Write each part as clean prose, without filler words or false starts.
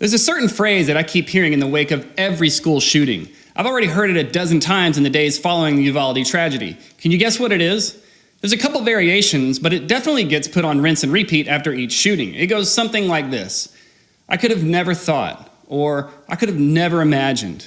There's a certain phrase that I keep hearing in the wake of every school shooting. I've already heard it a dozen times in the days following the Uvalde tragedy. Can you guess what it is? There's a couple variations, but it definitely gets put on rinse and repeat after each shooting. It goes something like this: I could have never thought, or I could have never imagined.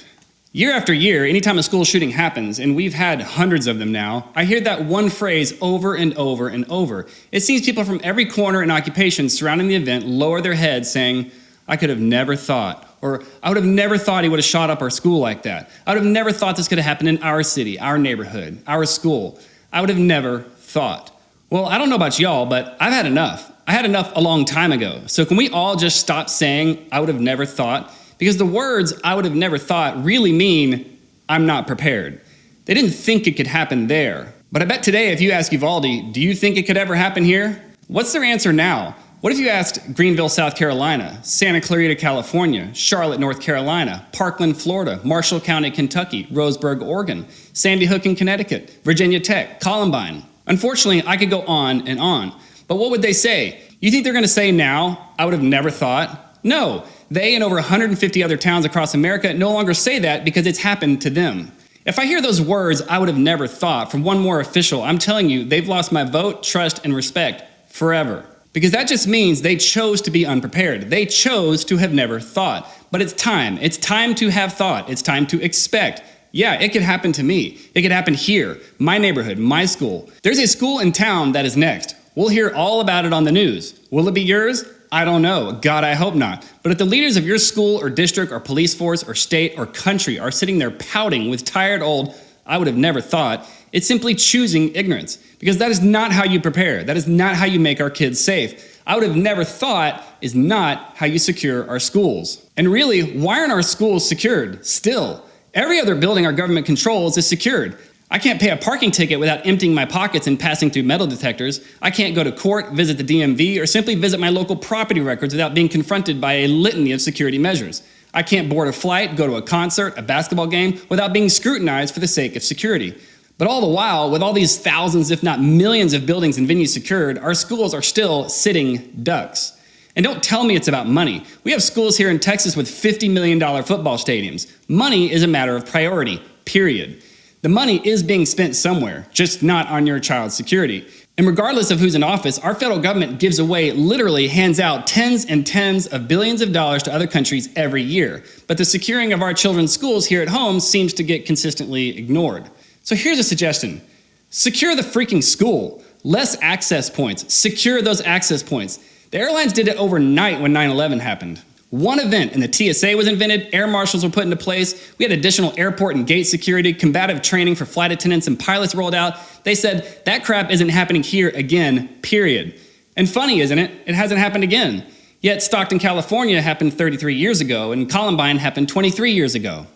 Year after year, anytime a school shooting happens, and we've had hundreds of them now, I hear that one phrase over and over and over. It seems people from every corner and occupation surrounding the event lower their heads saying, I could have never thought, or I would have never thought he would have shot up our school like that. I would have never thought this could have happened in our city, our neighborhood, our school. I would have never thought. Well, I don't know about y'all, but I've had enough. I had enough a long time ago. So can we all just stop saying, I would have never thought? Because the words, I would have never thought, really mean, I'm not prepared. They didn't think it could happen there. But I bet today, if you ask Uvalde, do you think it could ever happen here? What's their answer now? What if you asked Greenville, South Carolina, Santa Clarita, California, Charlotte, North Carolina, Parkland, Florida, Marshall County, Kentucky, Roseburg, Oregon, Sandy Hook in Connecticut, Virginia Tech, Columbine? Unfortunately, I could go on and on. But what would they say? You think they're going to say now, I would have never thought? No, they and over 150 other towns across America no longer say that because it's happened to them. If I hear those words, I would have never thought, from one more official, I'm telling you, they've lost my vote, trust, and respect forever. Because that just means they chose to be unprepared. They chose to have never thought. But it's time. It's time to have thought. It's time to expect. Yeah, it could happen to me. It could happen here, my neighborhood, my school. There's a school in town that is next. We'll hear all about it on the news. Will it be yours? I don't know. God, I hope not. But if the leaders of your school or district or police force or state or country are sitting there pouting with tired old, I would have never thought, it's simply choosing ignorance. Because that is not how you prepare. That is not how you make our kids safe. I would have never thought is not how you secure our schools. And really, why aren't our schools secured still? Every other building our government controls is secured. I can't pay a parking ticket without emptying my pockets and passing through metal detectors. I can't go to court, visit the DMV, or simply visit my local property records without being confronted by a litany of security measures. I can't board a flight, go to a concert, a basketball game, without being scrutinized for the sake of security. But all the while, with all these thousands, if not millions of buildings and venues secured, our schools are still sitting ducks. And don't tell me it's about money. We have schools here in Texas with $50 million football stadiums. Money is a matter of priority, period. The money is being spent somewhere, just not on your child's security. And regardless of who's in office, our federal government gives away, literally hands out tens and tens of billions of dollars to other countries every year. But the securing of our children's schools here at home seems to get consistently ignored. So here's a suggestion. Secure the freaking school. Less access points. Secure those access points. The airlines did it overnight when 9/11 happened. One event and the TSA was invented, air marshals were put into place, we had additional airport and gate security, combative training for flight attendants and pilots rolled out. They said, that crap isn't happening here again, period. And funny, isn't it? It hasn't happened again. Yet Stockton, California happened 33 years ago, and Columbine happened 23 years ago.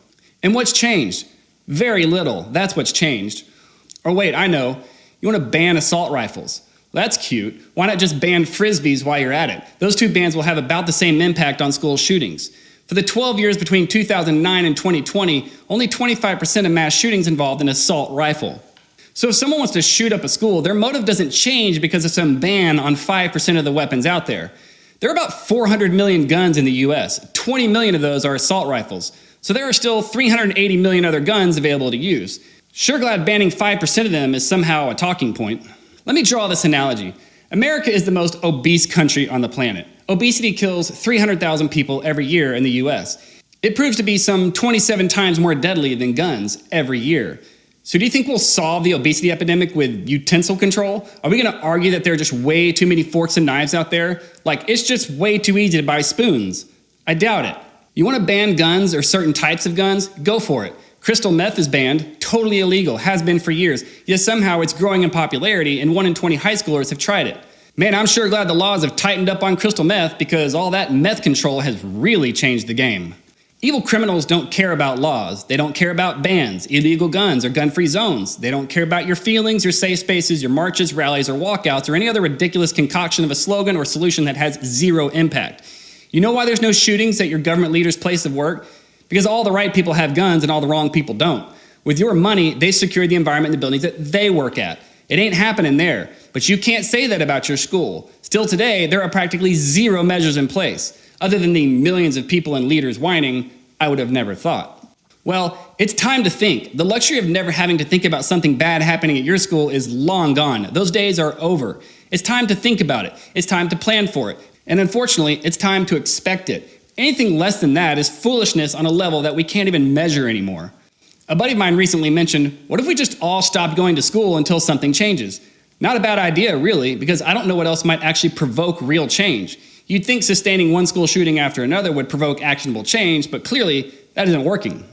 And what's changed? Very little. That's what's changed. Or wait, I know. You want to ban assault rifles. That's cute. Why not just ban frisbees while you're at it? Those two bans will have about the same impact on school shootings. For the 12 years between 2009 and 2020, only 25% of mass shootings involved an assault rifle. So if someone wants to shoot up a school, their motive doesn't change because of some ban on 5% of the weapons out there. There are about 400 million guns in the US. 20 million of those are assault rifles. So there are still 380 million other guns available to use. Sure glad banning 5% of them is somehow a talking point. Let me draw this analogy. America is the most obese country on the planet. Obesity kills 300,000 people every year in the US. It proves to be some 27 times more deadly than guns every year. So do you think we'll solve the obesity epidemic with utensil control? Are we going to argue that there are just way too many forks and knives out there? Like, it's just way too easy to buy spoons? I doubt it. You want to ban guns or certain types of guns? Go for it. Crystal meth is banned, totally illegal, has been for years, yet somehow it's growing in popularity and 1 in 20 high schoolers have tried it. Man, I'm sure glad the laws have tightened up on crystal meth because all that meth control has really changed the game. Evil criminals don't care about laws. They don't care about bans, illegal guns, or gun-free zones. They don't care about your feelings, your safe spaces, your marches, rallies, or walkouts, or any other ridiculous concoction of a slogan or solution that has zero impact. You know why there's no shootings at your government leader's place of work? Because all the right people have guns and all the wrong people don't. With your money, they secure the environment in the buildings that they work at. It ain't happening there. But you can't say that about your school. Still today, there are practically zero measures in place. Other than the millions of people and leaders whining, I would have never thought. Well, it's time to think. The luxury of never having to think about something bad happening at your school is long gone. Those days are over. It's time to think about it. It's time to plan for it. And unfortunately, it's time to expect it. Anything less than that is foolishness on a level that we can't even measure anymore. A buddy of mine recently mentioned, what if we just all stopped going to school until something changes? Not a bad idea, really, because I don't know what else might actually provoke real change. You'd think sustaining one school shooting after another would provoke actionable change, but clearly that isn't working.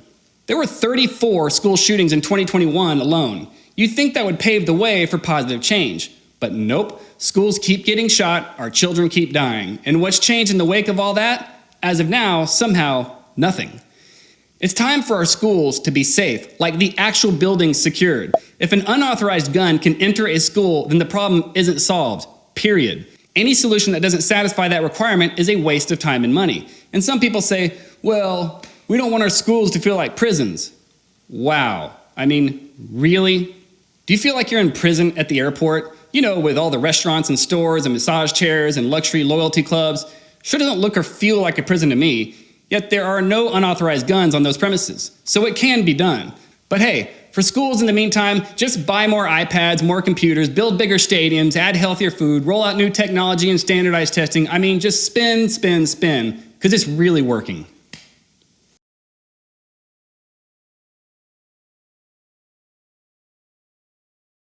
There were 34 school shootings in 2021 alone. You'd think that would pave the way for positive change. But nope, schools keep getting shot, our children keep dying. And what's changed in the wake of all that? As of now, somehow, nothing. It's time for our schools to be safe, like the actual buildings secured. If an unauthorized gun can enter a school, then the problem isn't solved, period. Any solution that doesn't satisfy that requirement is a waste of time and money. And some people say, well, we don't want our schools to feel like prisons. Wow. I mean, really? Do you feel like you're in prison at the airport? You know, with all the restaurants and stores and massage chairs and luxury loyalty clubs? Sure doesn't look or feel like a prison to me. Yet there are no unauthorized guns on those premises. So it can be done. But hey, for schools in the meantime, just buy more iPads, more computers, build bigger stadiums, add healthier food, roll out new technology and standardized testing. I mean, just spin, spin, spin, because it's really working.